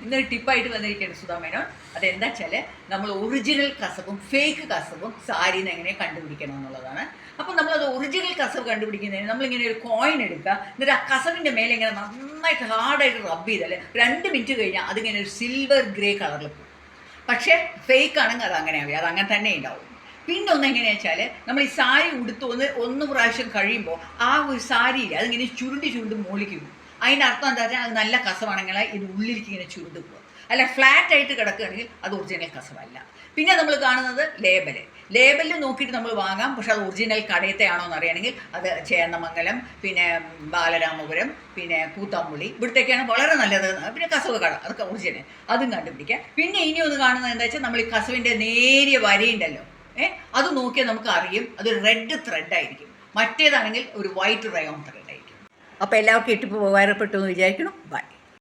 ഇന്നൊരു ടിപ്പായിട്ട് വന്നിരിക്കുകയാണ് സുധാ മേനോൻ. അതെന്താ വെച്ചാൽ നമ്മൾ ഒറിജിനൽ കസവും ഫേക്ക് കസവും സാരിന്ന് എങ്ങനെ കണ്ടുപിടിക്കണം എന്നുള്ളതാണ്. അപ്പോൾ നമ്മളത് ഒറിജിനൽ കസവ് കണ്ടുപിടിക്കുന്നതിന് നമ്മളിങ്ങനെ ഒരു കോയിൻ എടുക്കുക, എന്നിട്ട് ആ കസവിൻ്റെ മേലെ ഇങ്ങനെ നന്നായിട്ട് ഹാർഡായിട്ട് റബ്ബ് ചെയ്താൽ 2 മിനിറ്റ് കഴിഞ്ഞാൽ അതിങ്ങനെ ഒരു സിൽവർ ഗ്രേ കളറിൽ പോകും. പക്ഷേ ഫേക്ക് ആണെങ്കിൽ അത് അങ്ങനെ ആവുക, അത് അങ്ങനെ തന്നെ ഉണ്ടാവും. പിന്നെ എങ്ങനെയാണെന്ന് വെച്ചാൽ നമ്മൾ ഈ സാരി ഉടുത്ത് ഒന്ന് പ്രാവശ്യം കഴിയുമ്പോൾ ആ ഒരു സാരിയിൽ അതിങ്ങനെ ചുരുണ്ട് മോളിക്ക് പോകും. അതിൻ്റെ അർത്ഥം എന്താ വെച്ചാൽ അത് നല്ല കസവാണെങ്കിൽ ഇത് ഉള്ളിലേക്ക് ഇങ്ങനെ ചുരുണ്ട് പോകും. അല്ല ഫ്ലാറ്റ് ആയിട്ട് കിടക്കുകയാണെങ്കിൽ അത് ഒറിജിനൽ കസവല്ല. പിന്നെ നമ്മൾ കാണുന്നത് ലേബലിൽ നോക്കിയിട്ട് നമ്മൾ വാങ്ങാം. പക്ഷെ അത് ഒറിജിനൽ കടയത്തെ ആണോ എന്ന് അറിയണമെങ്കിൽ അത് ചേന്നമംഗലം, പിന്നെ ബാലരാമപുരം, പിന്നെ കൂത്താമ്പുള്ളി, ഇവിടത്തേക്കാണ് വളരെ നല്ലത്. പിന്നെ കസവ് കട, അതൊക്കെ ഒറിജിനൽ, അതും കണ്ടുപിടിക്കാം. പിന്നെ ഇനി ഒന്ന് കാണുന്നത് എന്താ വെച്ചാൽ നമ്മൾ ഈ കസവിൻ്റെ നേരിയ വരയുണ്ടല്ലോ, അത് നോക്കിയാൽ നമുക്ക് അറിയും അതൊരു റെഡ് ത്രെഡ് ആയിരിക്കും. മറ്റേതാണെങ്കിൽ ഒരു വൈറ്റ് റയോൺ ത്രെഡ് ആയിരിക്കും. അപ്പോൾ എല്ലാവർക്കും ഇട്ടിപ്പോൾ ഉപകാരപ്പെട്ടു എന്ന് വിചാരിക്കണം. ബൈ.